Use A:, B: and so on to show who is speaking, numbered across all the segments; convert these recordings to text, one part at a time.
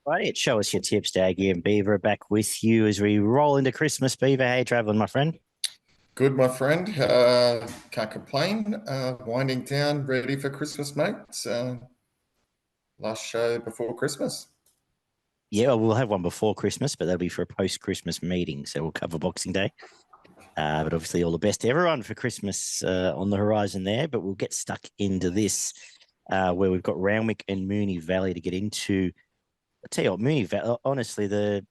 A: Right, show us your tips, Daggy and Beaver. Back with you as we roll into Christmas. Beaver, how you travelling, my friend?
B: Good, my friend. Can't complain. Winding down, ready for Christmas, mate. Last show before Christmas.
A: Yeah, well, we'll have one before Christmas, but that'll be for a post-Christmas meeting, so we'll cover Boxing Day. But obviously, all the best to everyone for Christmas on the horizon there. But we'll get stuck into this where we've got Randwick and Moonee Valley to get into. I tell you what, Moonee Valley. Honestly, the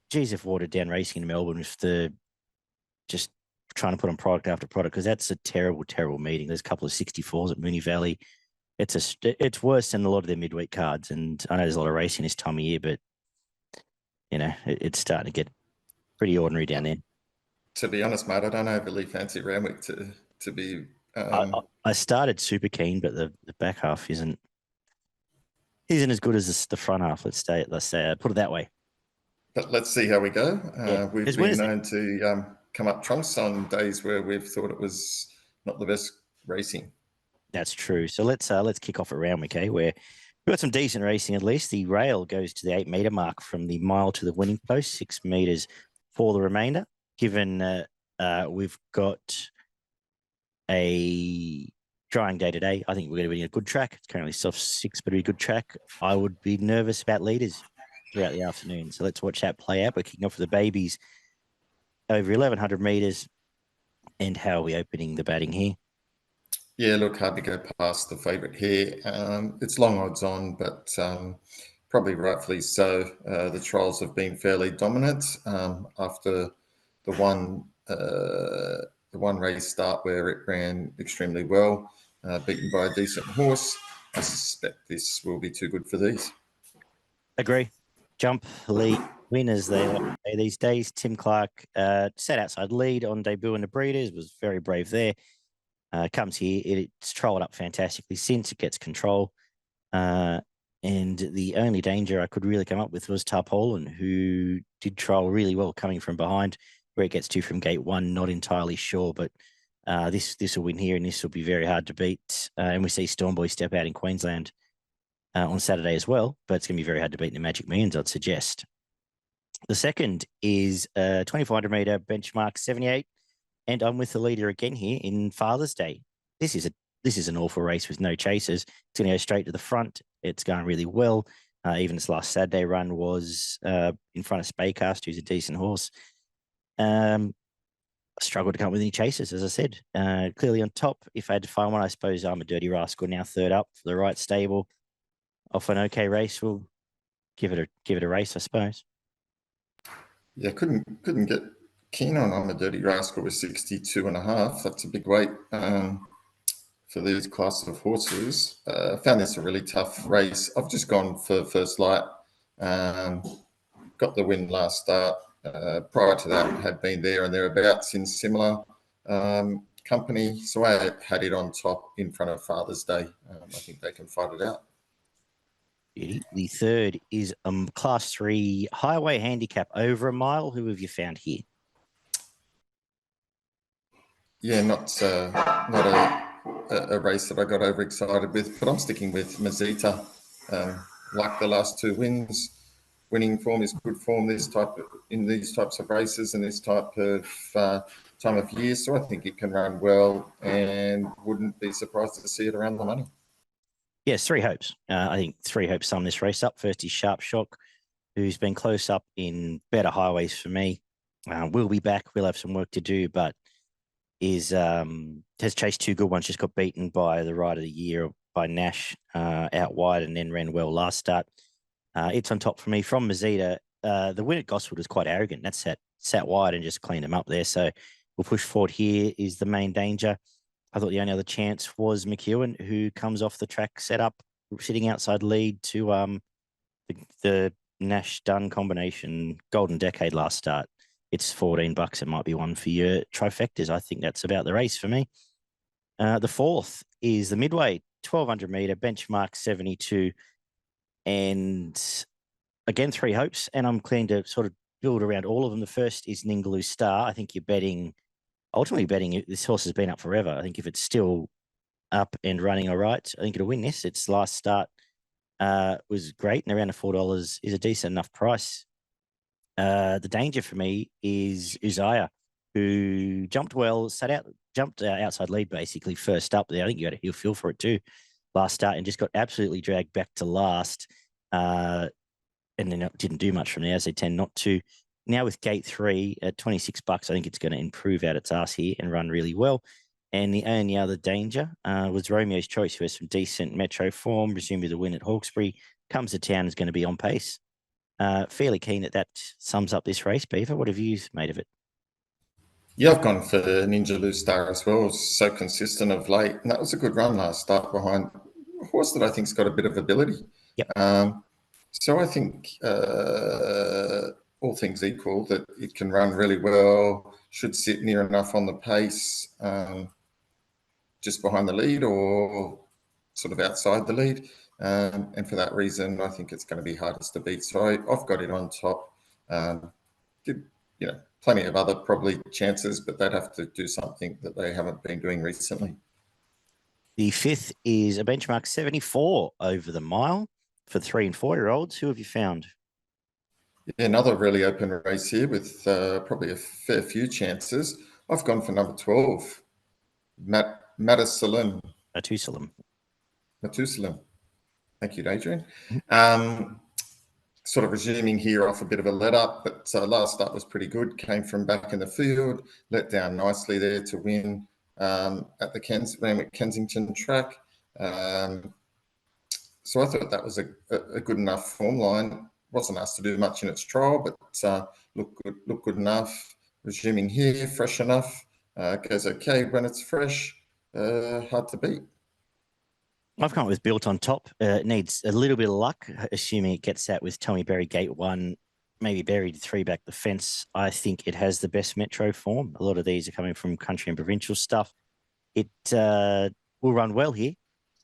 A: geez, have watered down racing in Melbourne with the just trying to put on product after product because that's a terrible, terrible meeting. There's a couple of 64s at Moonee Valley. It's worse than a lot of their midweek cards, and I know there's a lot of racing this time of year, but it's starting to get pretty ordinary down there.
B: To be honest, mate, I don't overly fancy Randwick to be.
A: I started super keen, but the back half isn't as good as the front half. Let's say put it that way.
B: But let's see how we go.
A: Yeah.
B: We've been known to come up trumps on days where we've thought it was not the best racing.
A: That's true. So let's kick off at Randwick, where we've got some decent racing at least. The rail goes to the 8 metre mark from the mile to the winning post, 6 metres for the remainder. Given we've got a drying day today, I think we're going to be in a good track. It's currently soft 6, but a good track. I would be nervous about leaders throughout the afternoon. So let's watch that play out. We're kicking off with the babies over 1,100 metres. And how are we opening the batting here?
B: Yeah, look, hard to go past the favourite here. It's long odds on, but probably rightfully so. The trials have been fairly dominant after the one race start where it ran extremely well, beaten by a decent horse. I suspect this will be too good for these.
A: Agree. Jump, lead, winners there these days. Tim Clark sat outside lead on debut in the Breeders, was very brave there. Comes here, it's trolled up fantastically since it gets control. And the only danger I could really come up with was Tarpaulin, who did troll really well coming from behind. Where it gets to from gate 1, not entirely sure, but this will win here, and this will be very hard to beat. And we see Stormboy step out in Queensland on Saturday as well, but it's going to be very hard to beat in the Magic Millions, I'd suggest. The second is 2,400 metre benchmark 78. And I'm with the leader again here in Father's Day. This is an awful race with no chasers. It's going to go straight to the front. It's going really well. Even its last Saturday run was in front of Spaycast, who's a decent horse. I struggled to come up with any chasers, as I said. Clearly on top, if I had to find one, I suppose I'm a Dirty Rascal now third up for the right stable. Off an okay race, we'll give it a race, I suppose.
B: Yeah, couldn't get keen on I'm a Dirty Rascal with 62.5. That's a big weight for these class of horses. Found this a really tough race. I've just gone for First Light. Got the win last start. Prior to that, had been there and thereabouts in similar company. So I had it on top in front of Father's Day. I think they can fight it out.
A: The third is Class 3 Highway Handicap over a mile. Who have you found here?
B: Yeah, not a race that I got overexcited with, but I'm sticking with Mazita. Like the last 2 wins, winning form is good form in these types of races and this type of time of year. So I think it can run well and wouldn't be surprised to see it around the money.
A: Yes, 3 hopes. I think 3 hopes sum this race up. First is Sharp Shock, who's been close up in better highways for me. We'll be back. We'll have some work to do, but has chased 2 good ones. Just got beaten by the Ride of the Year by Nash out wide, and then ran well last start. It's on top for me from Mazita. The win at Gosford was quite arrogant. That sat wide and just cleaned him up there. So we'll push forward here is the main danger. I thought the only other chance was McEwen, who comes off the track set up, sitting outside lead to the Nash Dunn combination Golden Decade last start. It's $14. It might be one for your trifectas. I think that's about the race for me. The fourth is the Midway 1,200 metre benchmark 72. And again, 3 hopes. And I'm keen to sort of build around all of them. The first is Ningaloo Star. I think you're ultimately betting this horse has been up forever. I think if it's still up and running all right, I think it'll win this. Its last start was great, and around $4 is a decent enough price. The danger for me is Uzziah, who jumped well, jumped outside lead basically first up there. I think you had a heel feel for it too last start, and just got absolutely dragged back to last. And then it didn't do much from there, as they tend not to. Now with gate 3 at $26, I think it's going to improve out its ass here and run really well. And the only other danger was Romeo's Choice, who has some decent metro form, resumed with a win at Hawkesbury, comes to town, is going to be on pace. Fairly keen that sums up this race, Beaver. What have you made of it?
B: Yeah, I've gone for Ninja Blue Star as well. It's so consistent of late, and that was a good run last start behind a horse that I think's got a bit of ability.
A: Yep.
B: So I think all things equal, that it can run really well, should sit near enough on the pace, just behind the lead or sort of outside the lead. And for that reason, I think it's going to be hardest to beat. So I've got it on top. Plenty of other probably chances, but they'd have to do something that they haven't been doing recently.
A: The 5th is a benchmark 74 over the mile for 3 and 4-year-olds. Who have you found?
B: Yeah, another really open race here with probably a fair few chances. I've gone for number 12, Matusalem. Thank you, Adrian. Sort of resuming here off a bit of a let up, but last start was pretty good. Came from back in the field, let down nicely there to win at the Randwick Kensington track. So I thought that was a good enough form line. Wasn't asked to do much in its trial, but looked good enough. Resuming here, fresh enough. Goes okay when it's fresh. Hard to beat.
A: I've come up with Built on Top. It needs a little bit of luck, assuming it gets that with Tommy Berry gate 1, maybe buried 3 back the fence. I think it has the best metro form. A lot of these are coming from country and provincial stuff. It will run well here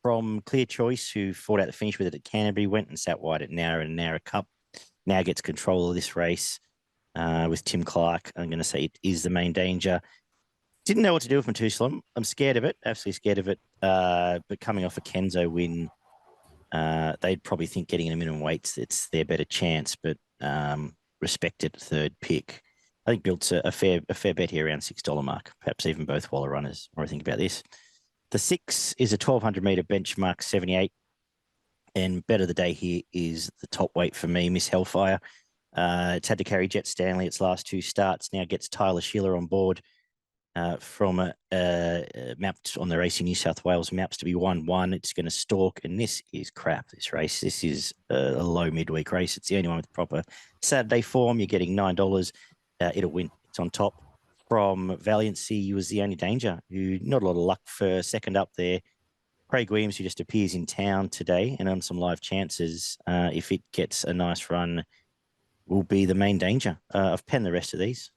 A: from Clear Choice, who fought out the finish with it at Canterbury, went and sat wide at Nara and Nara Cup. Now gets control of this race with Tim Clark. I'm going to say it is the main danger. Didn't know what to do with Matusalem. I'm scared of it, absolutely scared of it. But coming off a Kenzo win, they'd probably think getting in a minimum weights, it's their better chance, but respected 3rd pick. I think Built's a fair bet here around $6 mark, perhaps even both Waller runners. What do I think about this? The 6 is a 1,200 metre benchmark 78. And bet of the day here is the top weight for me, Miss Hellfire. It's had to carry Jet Stanley its last 2 starts. Now gets Tyler Schiller on board. From mapped on the Racing New South Wales maps to be 1-1. It's going to stalk, and this is crap, this race. This is a low midweek race. It's the only one with proper Saturday form. You're getting $9. It'll win. It's on top. From Valiancy was the only danger, who not a lot of luck for second up there. Craig Williams, who just appears in town today and on some live chances, if it gets a nice run, will be the main danger. I've penned the rest of these.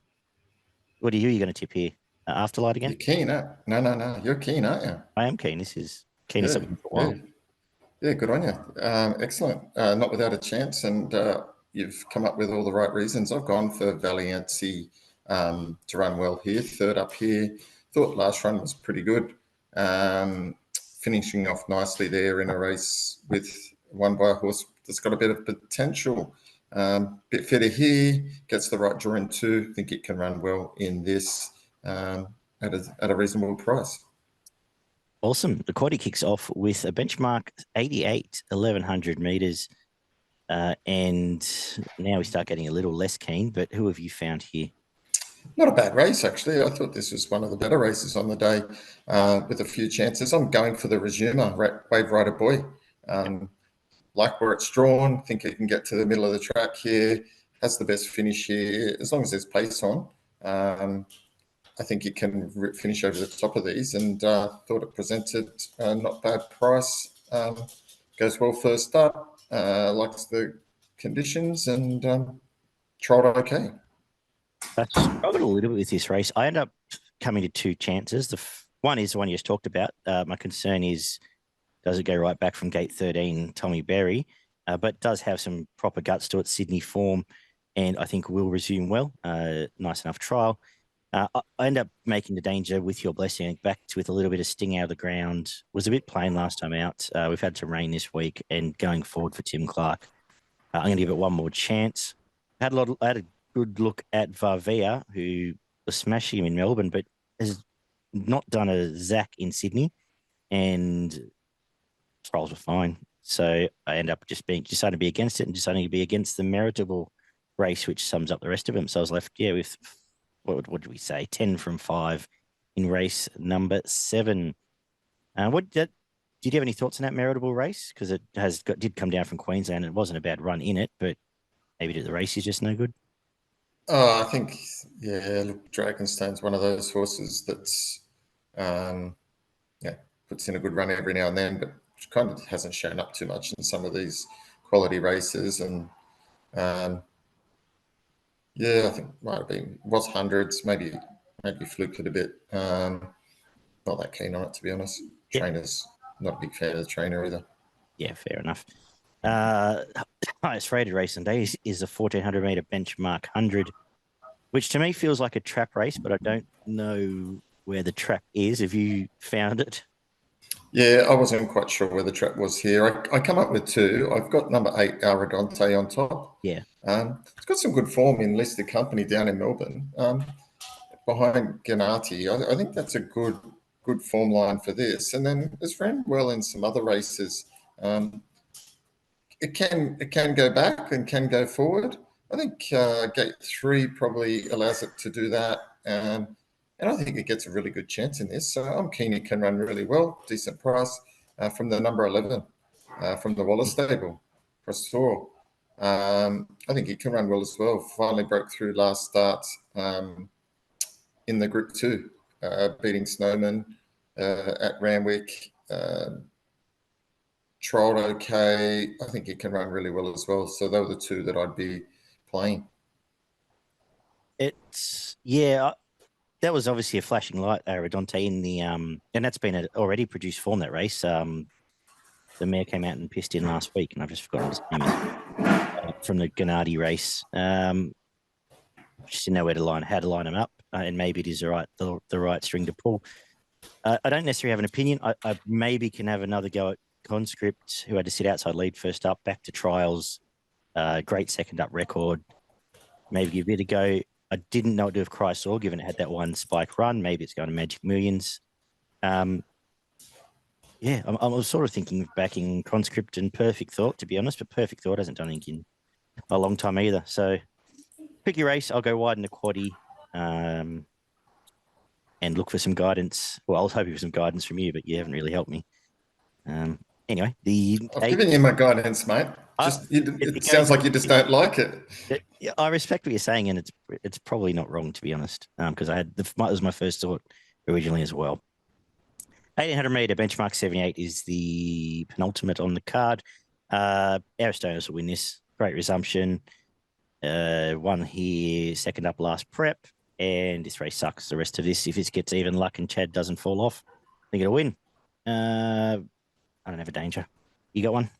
A: What are you going to tip here? Afterlight again?
B: You're keen, huh? No. You're keen, aren't you?
A: I am keen. This is keen as something for a while.
B: Yeah, good on you. Excellent. Not without a chance, and you've come up with all the right reasons. I've gone for Valiancy to run well here, 3rd up here. Thought last run was pretty good. Finishing off nicely there in a race won by a horse that's got a bit of potential. Bit fitter here, gets the right draw in 2. Think it can run well in this. At a reasonable price.
A: Awesome. The quaddy kicks off with a benchmark 88, 1,100 metres. And now we start getting a little less keen, but who have you found here?
B: Not a bad race, actually. I thought this was one of the better races on the day with a few chances. I'm going for the resumer, Waverider Buoy. Like where it's drawn, think it can get to the middle of the track here, has the best finish here, as long as there's pace on. I think it can finish over the top of these, and thought it presented a not bad price. Goes well first up, likes the conditions, and trialled okay.
A: I struggled a little bit with this race. I end up coming to 2 chances. One is the one you just talked about. My concern is, does it go right back from gate 13, Tommy Berry, but does have some proper guts to it, Sydney form, and I think will resume well. Nice enough trial. I end up making the danger with your blessing back with a little bit of sting out of the ground. Was a bit plain last time out. We've had some rain this week, and going forward for Tim Clark, I'm going to give it one more chance. I had a good look at Varvea, who was smashing him in Melbourne, but has not done a Zach in Sydney, and trials were fine. So I end up deciding to be against it and deciding to be against the meritable race, which sums up the rest of them. So I was left, with what did we say? 10 from 5 in race number 7. Did you have any thoughts on that meritable race? Because it did come down from Queensland. It wasn't a bad run in it, but maybe the race is just no good.
B: Oh, I think, look, Dragonstone's one of those horses that's, puts in a good run every now and then, but kind of hasn't shown up too much in some of these quality races. And I think might have been was hundreds, maybe fluked it a bit. Not that keen on it, to be honest.
A: Yep.
B: Trainer's not a big fan of the trainer either.
A: Yeah, fair enough. Highest rated race on day is a 1400 meter benchmark 100, which to me feels like a trap race, but I don't know where the trap is. Have you found it?
B: Yeah, I wasn't quite sure where the trap was here. I come up with 2. I've got number 8, Aridonte, on top.
A: Yeah.
B: It's got some good form in listed company down in Melbourne. Behind Gennati, I think that's a good form line for this. And then it's ran well in some other races. It can go back and can go forward. I think gate 3 probably allows it to do that. And I think it gets a really good chance in this. So I'm keen it can run really well. Decent price from the number 11 from the Wallace stable. Prostor. I think it can run well as well. Finally broke through last start in the Group 2, beating Snowman at Randwick. Trialled okay. I think it can run really well as well. So they were the 2 that I'd be playing.
A: That was obviously a flashing light, Aridonte, in the and that's been an already produced form, that race. The mare came out and pissed in last week, and I've just forgotten his name from the Gennady race. Just didn't know how to line them up, and maybe it is the right string to pull. I don't necessarily have an opinion. I maybe can have another go at Conscript, who had to sit outside lead first up, back to trials, great second up record. Maybe give it a go. I didn't know what to do with Chrysor, given it had that one spike run. Maybe it's going to Magic Millions. I'm sort of thinking of backing Conscript and Perfect Thought, to be honest, but Perfect Thought hasn't done anything in a long time either. So pick your race. I'll go wide in the quaddie and look for some guidance. Well, I was hoping for some guidance from you, but you haven't really helped me. Anyway,
B: I've given you my guidance, mate. It sounds like you just don't like it.
A: I respect what you're saying, and it's probably not wrong, to be honest, because it was my first thought originally as well. 1800 meter benchmark 78 is the penultimate on the card. Aristonous will win this. Great resumption. Won here, second up last prep, and this race sucks. The rest of this, if this gets even luck and Chad doesn't fall off, I think it'll win. I don't have a danger. You got one?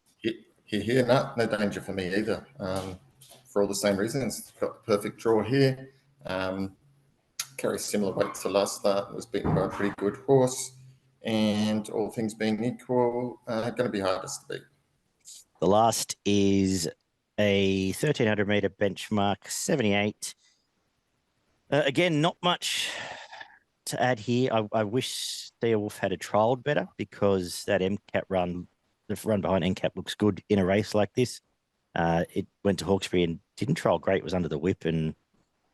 B: Here, no danger for me either. For all the same reasons, got the perfect draw here. Carries similar weight to last start. Was beaten by a pretty good horse, and all things being equal, going to be hardest to beat.
A: The last is a 1300 meter benchmark 78. Again, not much to add here. I wish Wolf had a trialled better, because that MCAP run, the run behind NCAP, looks good in a race like this. It went to Hawkesbury and didn't trial great, was under the whip and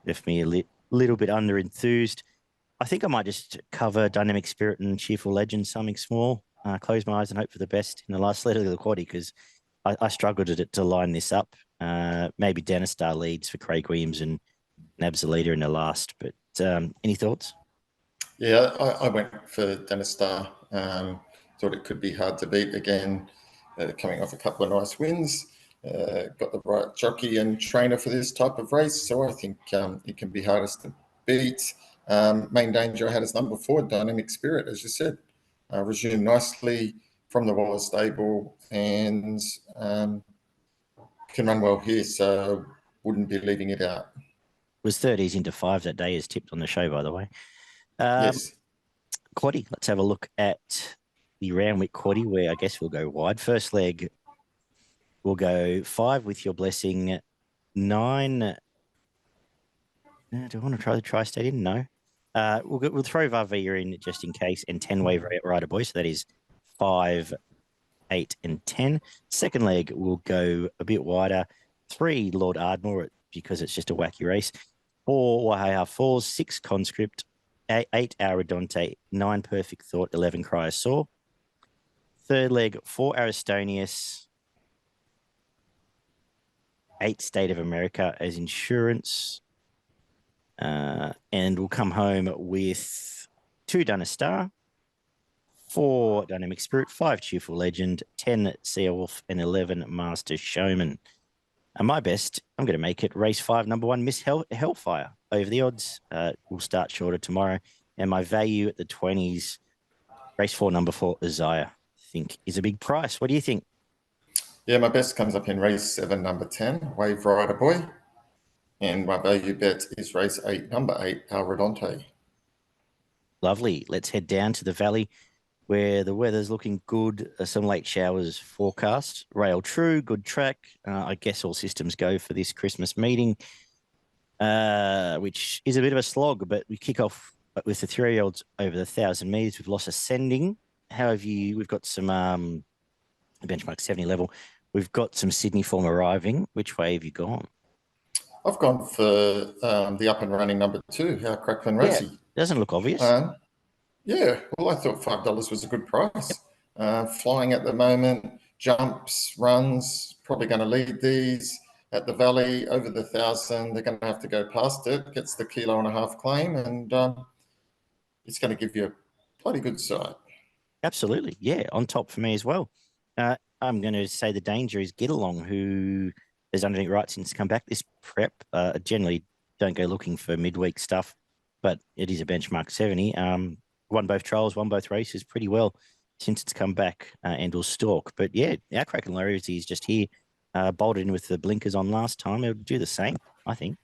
A: left me a little bit under enthused. I think I might just cover Dynamic Spirit and Cheerful Legend, something small, close my eyes and hope for the best in the last leg of the quaddie, because I struggled to line this up. Maybe Denistar leads for Craig Williams and Nabs the leader in the last, but any thoughts?
B: Yeah, I went for Denistar. Thought it could be hard to beat again, coming off a couple of nice wins. Got the right jockey and trainer for this type of race, so I think it can be hardest to beat. Main danger I had is number 4, Dynamic Spirit, as you said. Resumed nicely from the Wallace stable and can run well here, so wouldn't be leaving it out.
A: was 30s into 5 that day, as tipped on the show, by the way.
B: Yes.
A: Quaddie, let's have a look at the Randwick Quaddie, where I guess we'll go wide. First leg, we'll go 5 with your blessing, 9. Do I want to try the Tri-State in? No. We'll throw Varvia in just in case, and 10 Waverider Buoy. So that is 5, 8, and 10. Second leg, we'll go a bit wider. 3 Lord Ardmore, because it's just a wacky race. 4 Waihaha Falls, 6 Conscript, 8 Aridonte, 9 Perfect Thought, 11 Cryosaur. Third leg, 4 Aristonous, 8 State of America as insurance. And we'll come home with 2 Donna Star, 4 Dynamic Spirit, 5 Cheerful Legend, 10 Seawolf, and 11 Master Showman. And my best, I'm going to make it race 5, number 1, Miss Hellfire. Over the odds, we'll start shorter tomorrow. And my value at the 20s, race 4, number 4, Uzziah, I think is a big price. What do you think?
B: Yeah, my best comes up in race 7, number 10, Waverider Buoy. And my value bet is race 8, number 8, Aridonte.
A: Lovely. Let's head down to the valley where the weather's looking good. Some late showers forecast. Rail true, good track. I guess all systems go for this Christmas meeting, which is a bit of a slog, but we kick off with the 3-year-olds over the 1,000 metres. We've lost ascending. How have you? We've got some benchmark 70 level. We've got some Sydney form arriving. Which way have you gone?
B: I've gone for the up and running number 2, How Crackling Rosie.
A: Yeah, doesn't look obvious.
B: Yeah, well, I thought $5 was a good price. Flying at the moment, jumps, runs, probably going to lead these at the Valley over the 1,000. They're going to have to go past it, gets the 1.5 kilo claim, and it's going to give you a bloody good sight.
A: Absolutely. Yeah, on top for me as well. I'm going to say the danger is Get Along, who has done it right since come back. This prep, generally don't go looking for midweek stuff, but it is a benchmark 70. Won both trials, won both races pretty well since it's come back and will stalk. But yeah, our Kraken Rosie is just here, bolted in with the blinkers on last time. It'll do the same, I think.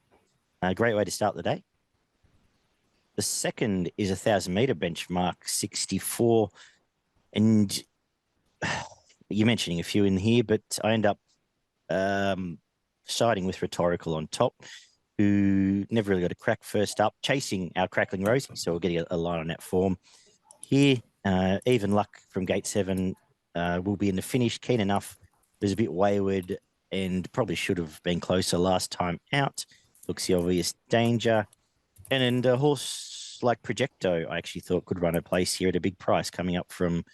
A: A great way to start the day. The second is 1,000-meter benchmark 64. And you're mentioning a few in here, but I end up siding with Rhetorical on top, who never really got a crack first up, chasing our Crackling Rosie. So we're getting a line on that form. Here, even luck from gate 7 will be in the finish. Keen enough. There's a bit wayward and probably should have been closer last time out. Looks the obvious danger. And a horse like Projecto, I actually thought could run a place here at a big price coming up from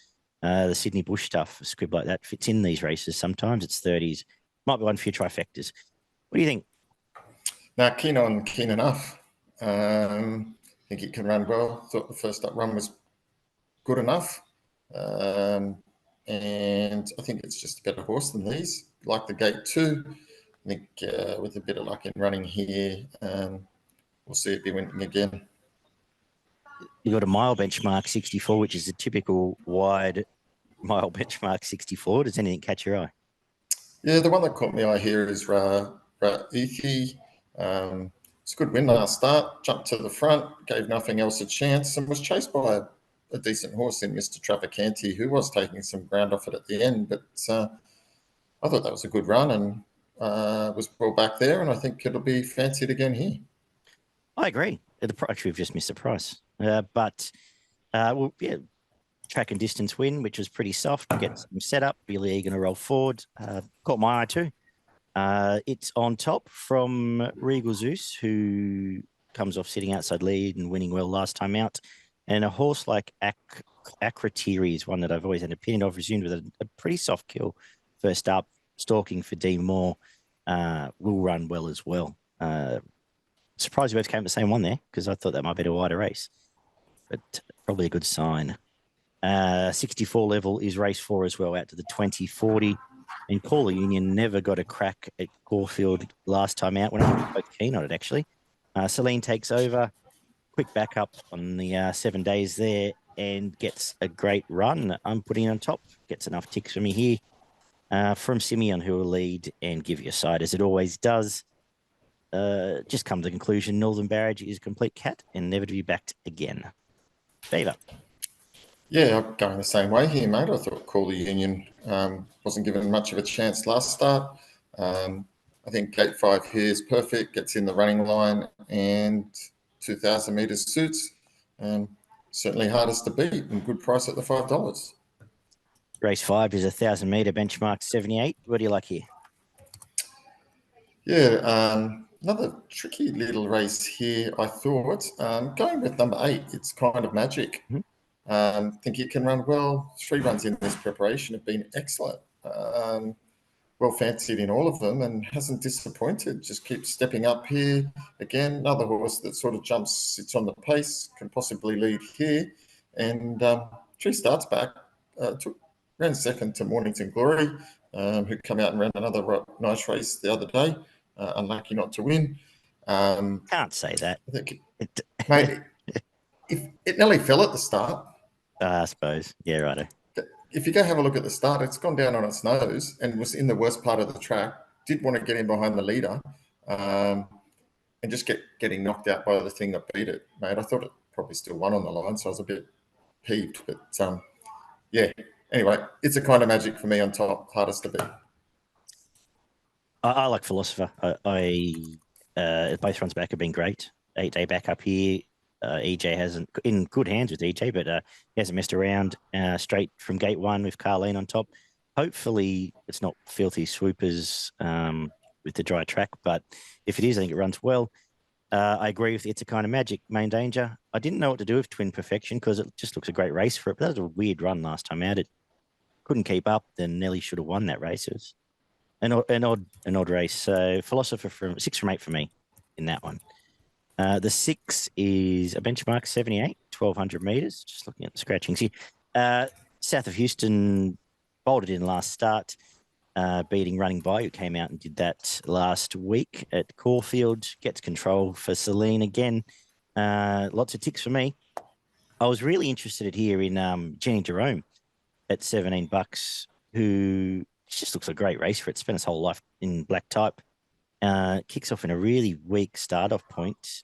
A: the Sydney Bush stuff. A squib like that fits in these races. Sometimes it's 30s. Might be one for your trifectas. What do you think?
B: Now, keen enough. I think he can run well. Thought the first up run was good enough. And I think it's just a better horse than these. Like the gate 2. I think with a bit of luck in running here, we'll see it be winning again.
A: You got a mile benchmark 64, which is a typical wide mile benchmark 64. Does anything catch your eye?
B: Yeah, the one that caught my eye here is Ethi. It's a good win last start. Jumped to the front, gave nothing else a chance, and was chased by a decent horse in Mr. Traficanti, who was taking some ground off it at the end. But I thought that was a good run and was well back there, and I think it'll be fancied again here. I
A: agree. Actually, we've just missed the price. But, well, yeah, track and distance win, which was pretty soft. Get some setup, really eager to roll forward. Caught my eye too. It's on top from Regal Zeus, who comes off sitting outside lead and winning well last time out. And a horse like Akratiri is one that I've always had an opinion of, resumed with a pretty soft kill first up. Stalking for Dean Moore will run well as well. Surprised we both came to the same one there, because I thought that might be a wider race. But probably a good sign. 64 level is race 4 as well, out to the 2040. And Caller Union never got a crack at Caulfield last time out when I was both keen on it, actually. Celine takes over. Quick backup on the 7 days there and gets a great run. I'm putting it on top. Gets enough ticks for me here. From Simeon, who will lead and give you a side, as it always does. just come to the conclusion Northern Barrage is a complete cat and never to be backed again. Beaver.
B: Yeah, I'm going the same way here, mate. I thought Call the Union wasn't given much of a chance last start. I think gate 5 here is perfect, gets in the running line, and 2,000 metres suits. Certainly hardest to beat and good price at the $5.
A: Race 5 is a 1,000-metre benchmark 78. What do you like here?
B: Yeah, another tricky little race here, I thought. Going with number 8, it's kind of magic. Think it can run well. 3 runs in this preparation have been excellent. Well fancied in all of them and hasn't disappointed. Just keeps stepping up here. Again, another horse that sort of sits on the pace, can possibly lead here. And 3 starts back, ran second to Mornington Glory, who come out and ran another nice race the other day. Unlucky not to win.
A: Can't say that.
B: I think, mate, if it nearly fell at the start.
A: I suppose. Yeah, righto.
B: If you go have a look at the start, it's gone down on its nose and was in the worst part of the track. Did want to get in behind the leader and just getting knocked out by the thing that beat it, mate. I thought it probably still won on the line, so I was a bit peeved. But, yeah, anyway, it's a kind of magic for me on top, hardest to beat.
A: I like Philosopher. Both runs back have been great. 8-day back up here. EJ hasn't in good hands with EJ, but he hasn't messed around. Straight from gate 1 with Carleen on top. Hopefully, it's not filthy swoopers with the dry track, but if it is, I think it runs well. I agree with It's a Kind of Magic, Main Danger. I didn't know what to do with Twin Perfection because it just looks a great race for it. But that was a weird run last time out. It couldn't keep up. Then Nelly should have won that race. It was an odd race. So Philosopher from 6 from 8 for me in that one. The 6 is a benchmark 78, 1,200 metres. Just looking at the scratchings here. South of Houston bolted in last start, beating Running By, who came out and did that last week at Caulfield. Gets control for Celine again. Lots of ticks for me. I was really interested here in Jenny Jerome at $17, who just looks a great race for it. Spent his whole life in black type. Kicks off in a really weak start-off point.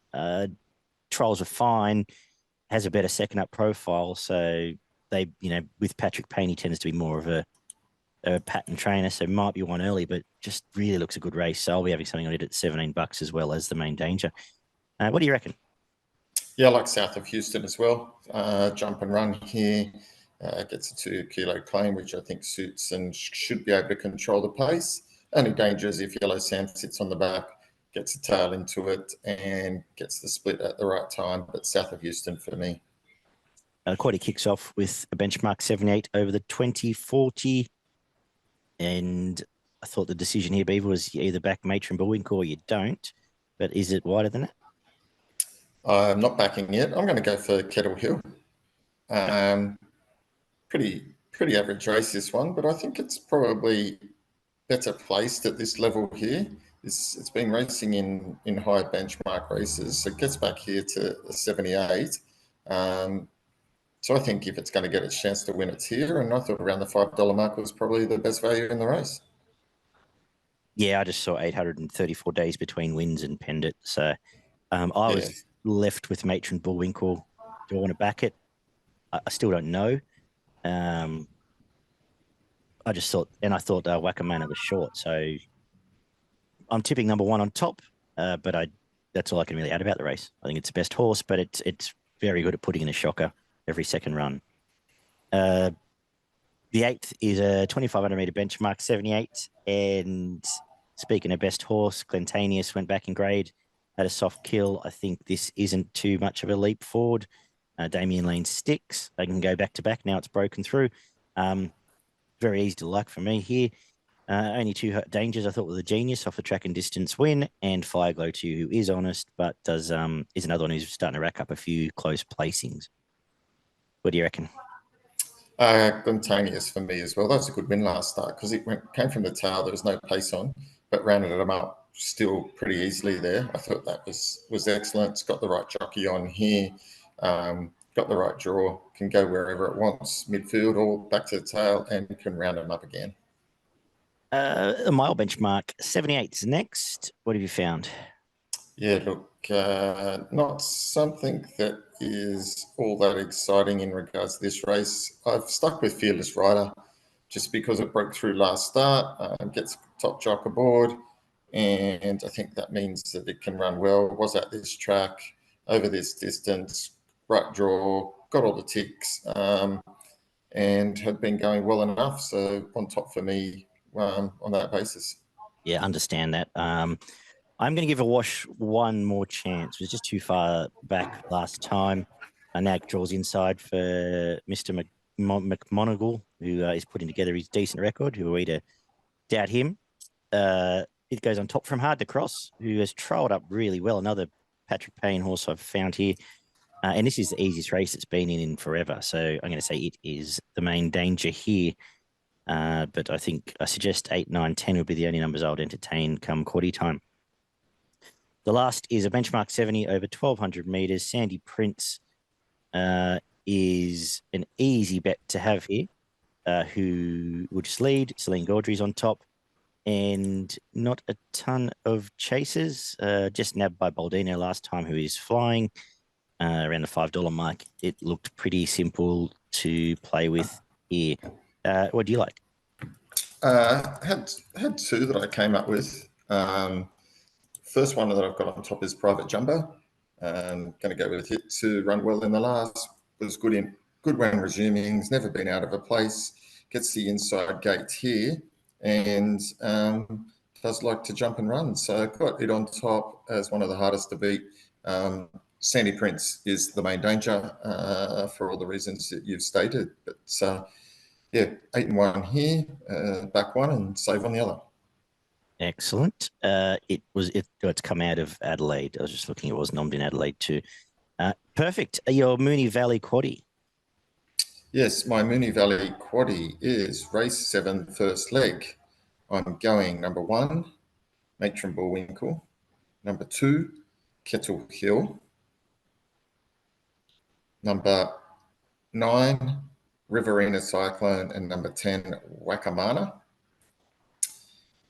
A: Trials are fine. Has a better second-up profile. So they, with Patrick Payne, he tends to be more of a pattern trainer. So might be one early, but just really looks a good race. So I'll be having something on it at $17 as well as the Main Danger. What do you reckon?
B: Yeah, I like South of Houston as well. Jump and run here. Gets a 2 kilo claim, which I think suits and should be able to control the pace. Only danger is if Yellow Sand sits on the back, gets a tail into it, and gets the split at the right time. But South of Houston for me.
A: Quaddy kicks off with a benchmark 78 over the 2040. And I thought the decision here, Beaver, was you either back Matron Bullwink or you don't. But is it wider than that?
B: I'm not backing it. I'm going to go for Kettle Hill. Pretty average race, this one, but I think it's probably better placed at this level here. It's been racing in high benchmark races, so it gets back here to 78. So I think if it's going to get its chance to win, it's here. And I thought around the $5 mark was probably the best value in the race.
A: Yeah, I just saw 834 days between wins and penned it. So I was left with Matron Bullwinkle. Do I want to back it? I still don't know. I just thought, and I thought Wackamana was short. So I'm tipping number 1 on top, but that's all I can really add about the race. I think it's the best horse, but it's very good at putting in a shocker every second run. The 8th is a 2,500 meter benchmark 78. And speaking of best horse, Glentaneous went back in grade, had a soft kill. I think this isn't too much of a leap forward. Damien Lane sticks. They can go back to back. Now it's broken through. Very easy to like for me here. Only 2 dangers I thought were the Genius off the track and distance win, and Fireglow 2, who is honest, but is another one who's starting to rack up a few close placings. What do you reckon?
B: Glentaneous for me as well. That was a good win last start because it came from the tail. There was no pace on, but rounded them up still pretty easily there. I thought that was excellent. It's got the right jockey on here. Got the right draw, can go wherever it wants, midfield or back to the tail, and can round them up again.
A: A mile benchmark, 78 is next. What have you found?
B: Yeah, look, not something that is all that exciting in regards to this race. I've stuck with Fearless Rider just because it broke through last start, gets top jock aboard, and I think that means that it can run well. Was at this track, over this distance, right draw, got all the ticks, and had been going well enough. So on top for me on that basis.
A: Yeah, understand that. I'm going to give a wash one more chance. It was just too far back last time. And now draws inside for Mr. McMonagle, who is putting together his decent record. Who are we to doubt him? It goes on top from Hard to Cross, who has trolled up really well. Another Patrick Payne horse I've found here. And this is the easiest race it's been in forever. So I'm going to say it is the main danger here. But I suggest 8, 9, 10 would be the only numbers I would entertain come quarter time. The last is a benchmark 70 over 1,200 meters. Sandy Prince is an easy bet to have here, who will just lead. Celine Gaudry's on top, and not a ton of chasers. Just nabbed by Baldino last time, who is flying around the $5 mark. It looked pretty simple to play with here. What do you like?
B: Had two that I came up with. First one that I've got on top is Private Jumbo. Going to go with it to run well in the last. Was good when resuming. He's never been out of a place. Gets the inside gate here and does like to jump and run. So I've got it on top as one of the hardest to beat. Sandy Prince is the main danger for all the reasons that you've stated. But yeah, 8 and 1 here, back one and save on the other.
A: Excellent. It's come out of Adelaide. I was just looking. It was nommed in Adelaide too. Perfect. Your Moonee Valley Quaddie.
B: Yes, my Moonee Valley Quaddie is race 7, first leg. I'm going number 1, Matron Bullwinkle. Number 2, Kettle Hill. Number 9, Riverina Cyclone, and number 10, Wakamana.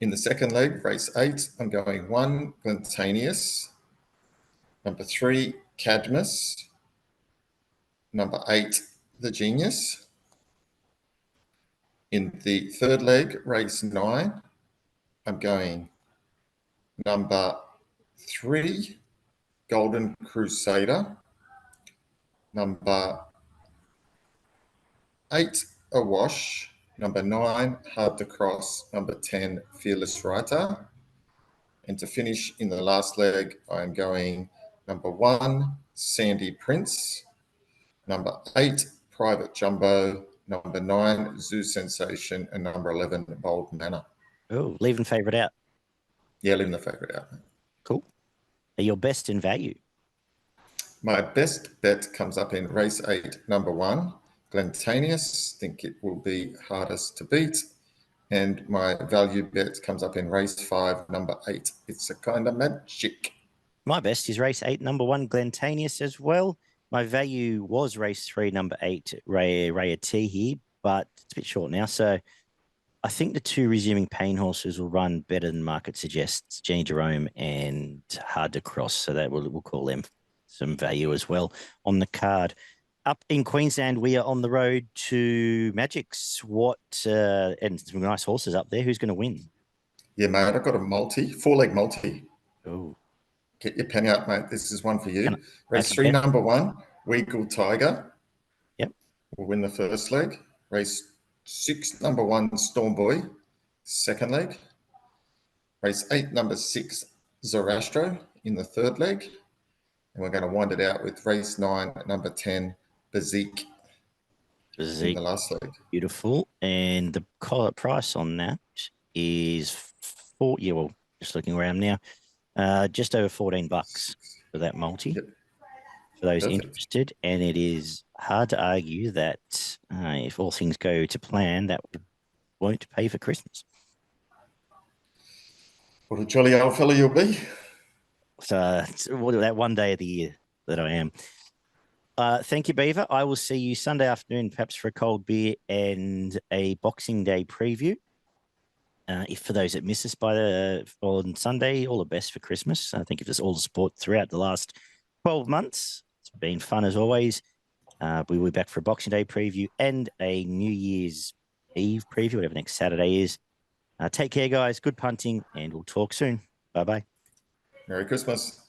B: In the second leg, race 8, I'm going 1, Glentaneous. Number 3, Cadmus. Number 8, The Genius. In the third leg, race 9, I'm going number 3, Golden Crusader. Number 8, Awash. Number 9, Hard to Cross. Number 10, Fearless Writer. And to finish in the last leg, I'm going number 1, Sandy Prince. Number 8, Private Jumbo. Number 9, Zoo Sensation. And number 11, Bold Manor.
A: Oh, leaving favourite out.
B: Yeah, leaving the favourite out.
A: Cool. Your best in value.
B: My best bet comes up in race 8, number 1, Glentaneous. Think it will be hardest to beat. And my value bet comes up in race 5, number 8. It's a kind of magic.
A: My best is race 8, number 1, Glentaneous as well. My value was race 3, number 8, Raya T here, but it's a bit short now. So I think the 2 resuming Pain horses will run better than market suggests, Jenny Jerome and Hard to Cross. So that we'll call them some value as well on the card. Up in Queensland, we are on the road to Magics. And some nice horses up there. Who's going to win?
B: Yeah, mate, I've got a multi, 4-leg multi.
A: Oh,
B: Get your pen out, mate. This is one for you. Race 3, number 1, Weagle Tiger.
A: Yep.
B: Will win the first leg. Race 6, number 1, Storm Boy. Second leg. Race 8, number 6, Zoroastro in the third leg. And we're going to wind it out with race 9, number 10, Bazik in the last leg.
A: Beautiful. And the price on that is just looking around now, just over $14 for that multi.
B: Yep.
A: For those interested. And it is hard to argue that if all things go to plan, that won't pay for Christmas.
B: What a jolly old fella you'll be.
A: So that one day of the year that I am. Thank you, Beaver. I will see you Sunday afternoon, perhaps for a cold beer and a Boxing Day preview. If for those that miss us on Sunday, all the best for Christmas. I think it was all the sport throughout the last 12 months. It's been fun as always. We will be back for a Boxing Day preview and a New Year's Eve preview, whatever next Saturday is. Take care, guys. Good punting, and we'll talk soon. Bye-bye.
B: Merry Christmas.